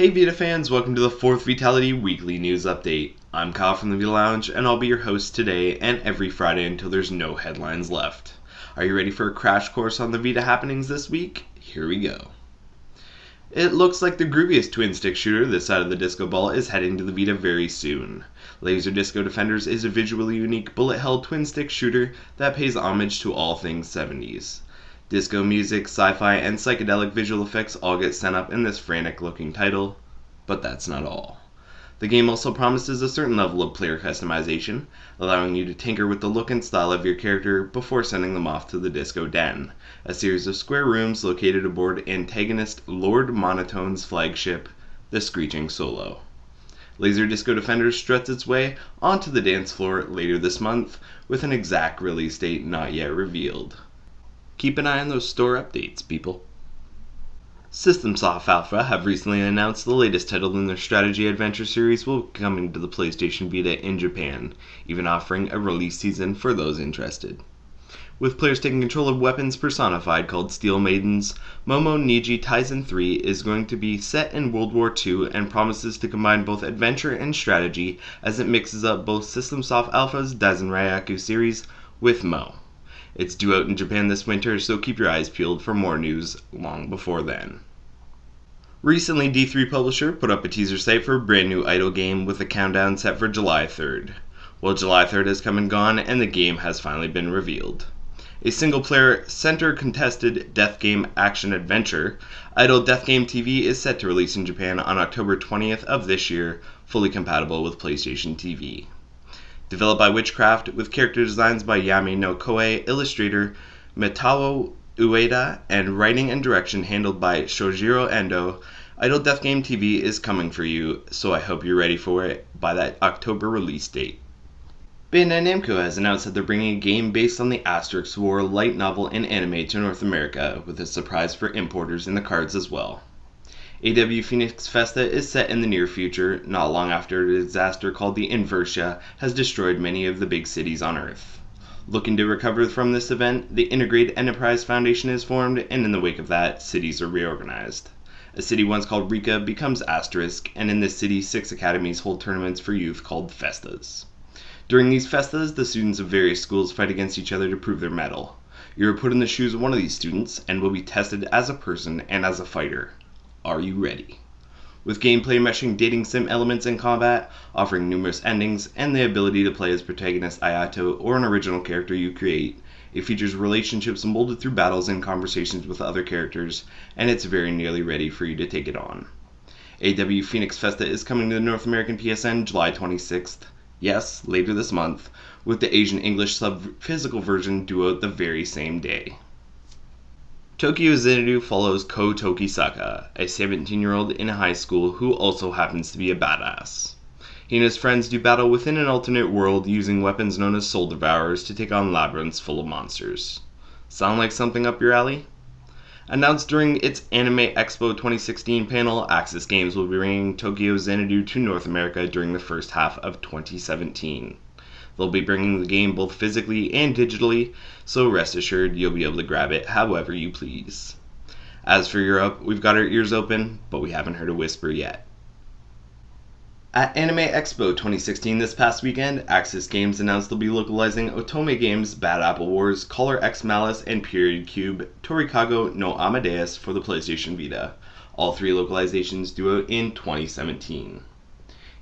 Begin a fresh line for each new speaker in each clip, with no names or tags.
Hey Vita fans, welcome to the 4th Vitality Weekly News Update. I'm Kyle from the Vita Lounge, and I'll be your host today and every Friday until there's no headlines left. Are you ready for a crash course on the Vita happenings this week? Here we go. It looks like the grooviest twin-stick shooter this side of the disco ball is heading to the Vita very soon. Laser Disco Defenders is a visually unique bullet-held twin-stick shooter that pays homage to all things 70s. Disco music, sci-fi, and psychedelic visual effects all get sent up in this frantic-looking title, but that's not all. The game also promises a certain level of player customization, allowing you to tinker with the look and style of your character before sending them off to the Disco Den, a series of square rooms located aboard antagonist Lord Monotone's flagship, the Screeching Solo. Laser Disco Defenders struts its way onto the dance floor later this month, with an exact release date not yet revealed. Keep an eye on those store updates, people. SystemSoft Alpha have recently announced the latest title in their strategy adventure series will be coming to the PlayStation Vita in Japan, even offering a release season for those interested. With players taking control of weapons personified called Steel Maidens, Momo Niji Taisen 3 is going to be set in World War II and promises to combine both adventure and strategy as it mixes up both SystemSoft Alpha's Dazenryaku series with Mo. It's due out in Japan this winter, so keep your eyes peeled for more news long before then. Recently, D3 Publisher put up a teaser site for a brand new idle game with a countdown set for July 3rd. Well, July 3rd has come and gone, and the game has finally been revealed. A single-player, center-contested death game action-adventure, Idle Death Game TV is set to release in Japan on October 20th of this year, fully compatible with PlayStation TV. Developed by Witchcraft, with character designs by Yami no Koe, illustrator Mitao Ueda, and writing and direction handled by Shojiro Endo, Idle Death Game TV is coming for you, so I hope you're ready for it by that October release date. Bandai Namco has announced that they're bringing a game based on the Asterix War light novel and anime to North America, with a surprise for importers in the cards as well. AW Phoenix Festa is set in the near future, not long after a disaster called the Inversia has destroyed many of the big cities on Earth. Looking to recover from this event, the Integrated Enterprise Foundation is formed, and in the wake of that, cities are reorganized. A city once called Rika becomes Asterisk, and in this city, 6 academies hold tournaments for youth called Festas. During these Festas, the students of various schools fight against each other to prove their mettle. You are put in the shoes of one of these students, and will be tested as a person and as a fighter. Are you ready? With gameplay meshing dating sim elements in combat, offering numerous endings, and the ability to play as protagonist Ayato or an original character you create, it features relationships molded through battles and conversations with other characters, and it's very nearly ready for you to take it on. AW Phoenix Festa is coming to the North American PSN July 26th, yes, later this month, with the Asian English sub-physical version due out the very same day. Tokyo Xanadu follows Ko Tokisaka, a 17-year-old in high school who also happens to be a badass. He and his friends do battle within an alternate world using weapons known as soul devourers to take on labyrinths full of monsters. Sound like something up your alley? Announced during its Anime Expo 2016 panel, Axis Games will be bringing Tokyo Xanadu to North America during the first half of 2017. They'll be bringing the game both physically and digitally, so rest assured you'll be able to grab it however you please. As for Europe, we've got our ears open, but we haven't heard a whisper yet. At Anime Expo 2016 this past weekend, Axis Games announced they'll be localizing Otomi Games' Bad Apple Wars, Color X Malice, and Period Cube Torikago no Amadeus for the PlayStation Vita. All 3 localizations due out in 2017.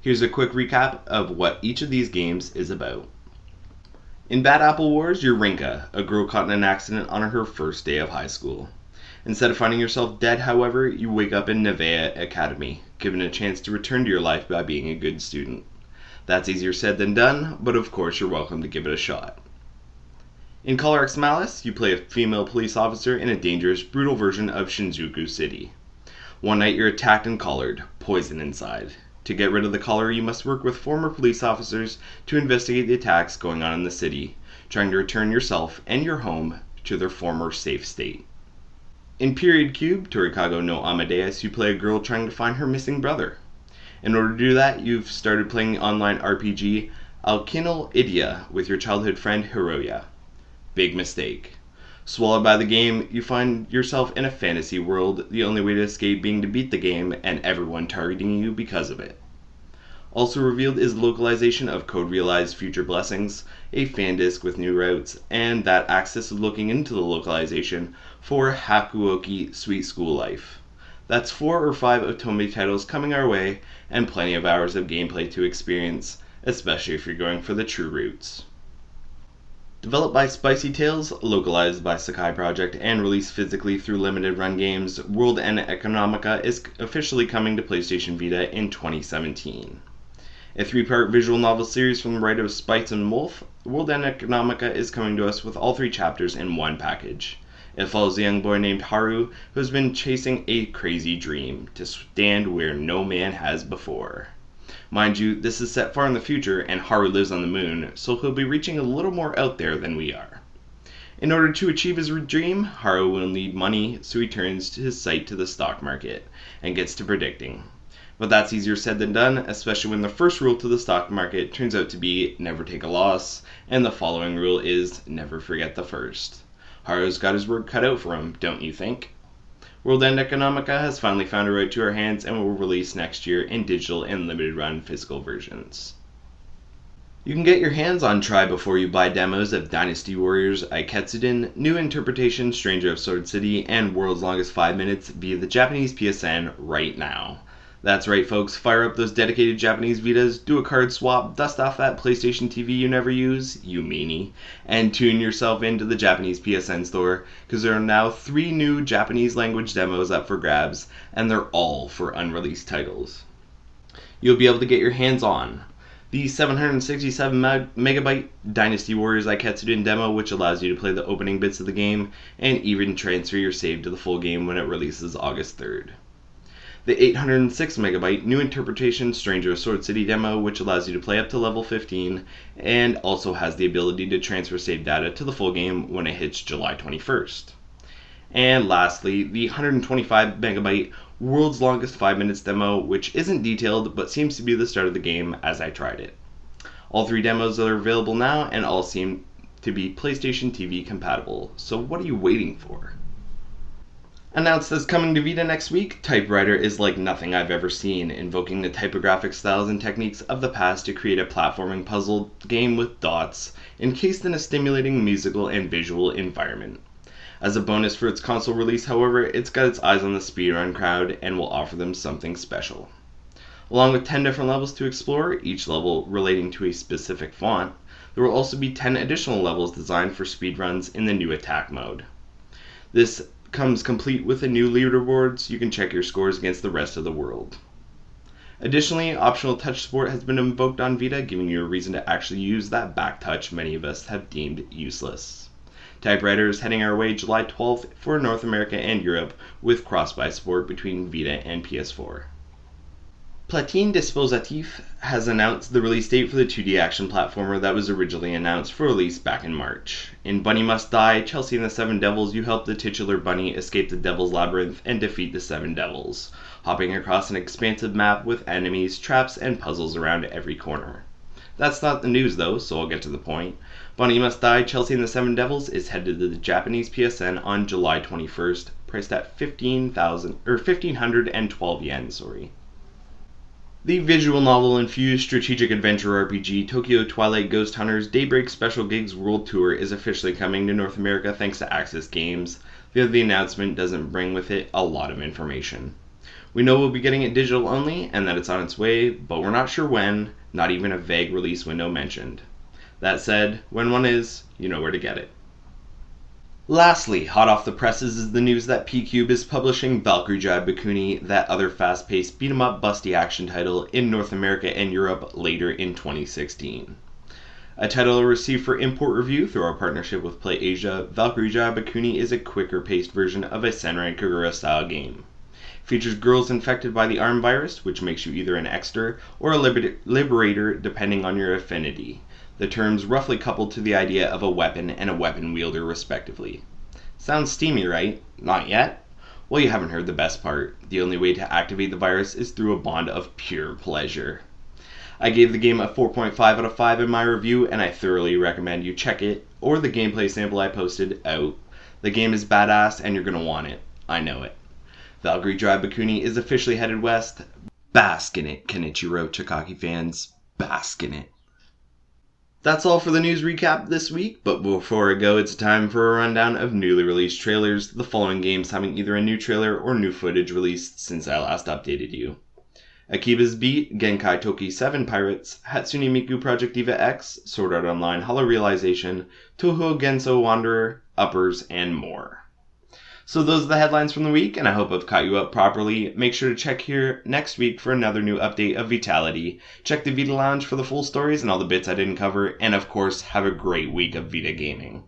Here's a quick recap of what each of these games is about. In Bad Apple Wars, you're Rinka, a girl caught in an accident on her first day of high school. Instead of finding yourself dead, however, you wake up in Nevea Academy, given a chance to return to your life by being a good student. That's easier said than done, but of course you're welcome to give it a shot. In Color X Malice, you play a female police officer in a dangerous, brutal version of Shinjuku City. One night you're attacked and collared, poison inside. To get rid of the collar, you must work with former police officers to investigate the attacks going on in the city, trying to return yourself and your home to their former safe state. In Period Cube, Torikago no Amadeus, you play a girl trying to find her missing brother. In order to do that, you've started playing the online RPG Alkinal Idia with your childhood friend Hiroya. Big mistake. Swallowed by the game, you find yourself in a fantasy world, the only way to escape being to beat the game, and everyone targeting you because of it. Also revealed is the localization of Code Realized Future Blessings, a fan disc with new routes, and that Axis is looking into the localization for Hakuoki Sweet School Life. That's 4 or 5 Otomi titles coming our way, and plenty of hours of gameplay to experience, especially if you're going for the true roots. Developed by Spicy Tales, localized by Sakai Project, and released physically through limited run games, World End Economica is officially coming to PlayStation Vita in 2017. A 3-part visual novel series from the writer of Spites and Wolf, World End Economica is coming to us with all 3 chapters in one package. It follows a young boy named Haru who has been chasing a crazy dream to stand where no man has before. Mind you, this is set far in the future and Haru lives on the moon, so he'll be reaching a little more out there than we are. In order to achieve his dream, Haru will need money, so he turns his sight to the stock market and gets to predicting. But that's easier said than done, especially when the first rule to the stock market turns out to be never take a loss, and the following rule is never forget the first. Haru's got his work cut out for him, don't you think? World End Economica has finally found a route to our hands and will release next year in digital and limited run physical versions. You can get your hands on Try Before You Buy demos of Dynasty Warriors Aiketsuden, New Interpretation Stranger of Sword City, and World's Longest 5 Minutes via the Japanese PSN right now. That's right, folks, fire up those dedicated Japanese Vitas, do a card swap, dust off that PlayStation TV you never use, you meanie, and tune yourself into the Japanese PSN store, because there are now 3 new Japanese language demos up for grabs, and they're all for unreleased titles. You'll be able to get your hands on the 767 megabyte Dynasty Warriors Aiketsuden demo, which allows you to play the opening bits of the game, and even transfer your save to the full game when it releases August 3rd. The 806 megabyte New Interpretation Stranger of Sword City demo, which allows you to play up to level 15, and also has the ability to transfer save data to the full game when it hits July 21st. And lastly, the 125 megabyte World's Longest 5 Minutes demo, which isn't detailed but seems to be the start of the game as I tried it. All 3 demos are available now and all seem to be PlayStation TV compatible, so what are you waiting for? Announced as coming to Vita next week, Typewriter is like nothing I've ever seen, invoking the typographic styles and techniques of the past to create a platforming puzzle game with dots, encased in a stimulating musical and visual environment. As a bonus for its console release, however, it's got its eyes on the speedrun crowd and will offer them something special. Along with 10 different levels to explore, each level relating to a specific font, there will also be 10 additional levels designed for speedruns in the new attack mode. This comes complete with the new leaderboards. You can check your scores against the rest of the world. Additionally, optional touch support has been invoked on Vita, giving you a reason to actually use that back touch many of us have deemed useless. Typewriter is heading our way July 12th for North America and Europe, with cross-buy support between Vita and PS4. Platine Dispositif has announced the release date for the 2D action platformer that was originally announced for release back in March. In Bunny Must Die, Chelsea and the Seven Devils, you help the titular bunny escape the Devil's Labyrinth and defeat the Seven Devils, hopping across an expansive map with enemies, traps, and puzzles around every corner. That's not the news though, so I'll get to the point. Bunny Must Die, Chelsea and the Seven Devils is headed to the Japanese PSN on July 21st, priced at 1,512 yen, The visual novel-infused strategic adventure RPG Tokyo Twilight Ghost Hunters Daybreak Special Gigs World Tour is officially coming to North America thanks to Access Games, though the announcement doesn't bring with it a lot of information. We know we'll be getting it digital only and that it's on its way, but we're not sure when, not even a vague release window mentioned. That said, when one is, you know where to get it. Lastly, hot off the presses is the news that P-Cube is publishing Valkyrie Job Mikuni, that other fast-paced beat-em-up busty action title, in North America and Europe later in 2016. A title received for import review through our partnership with PlayAsia, Valkyrie Job Mikuni is a quicker-paced version of a Senran Kagura-style game. It features girls infected by the ARM virus, which makes you either an Exter or a Liberator depending on your affinity. The terms roughly coupled to the idea of a weapon and a weapon wielder respectively. Sounds steamy, right? Not yet? Well, you haven't heard the best part. The only way to activate the virus is through a bond of pure pleasure. I gave the game a 4.5 out of 5 in my review, and I thoroughly recommend you check it, or the gameplay sample I posted, out. The game is badass and you're gonna want it. I know it. Valkyrie Job Mikuni is officially headed west. Bask in it, Kenichiro Chikaki fans. Bask in it. That's all for the news recap this week, but before I go, it's time for a rundown of newly released trailers, the following games having either a new trailer or new footage released since I last updated you. Akiba's Beat, Genkai Toki 7 Pirates, Hatsune Miku Project Diva X, Sword Art Online Hollow Realization, Touhou Genso Wanderer, Uppers, and more. So those are the headlines from the week, and I hope I've caught you up properly. Make sure to check here next week for another new update of Vitality. Check the Vita Lounge for the full stories and all the bits I didn't cover, and of course, have a great week of Vita gaming.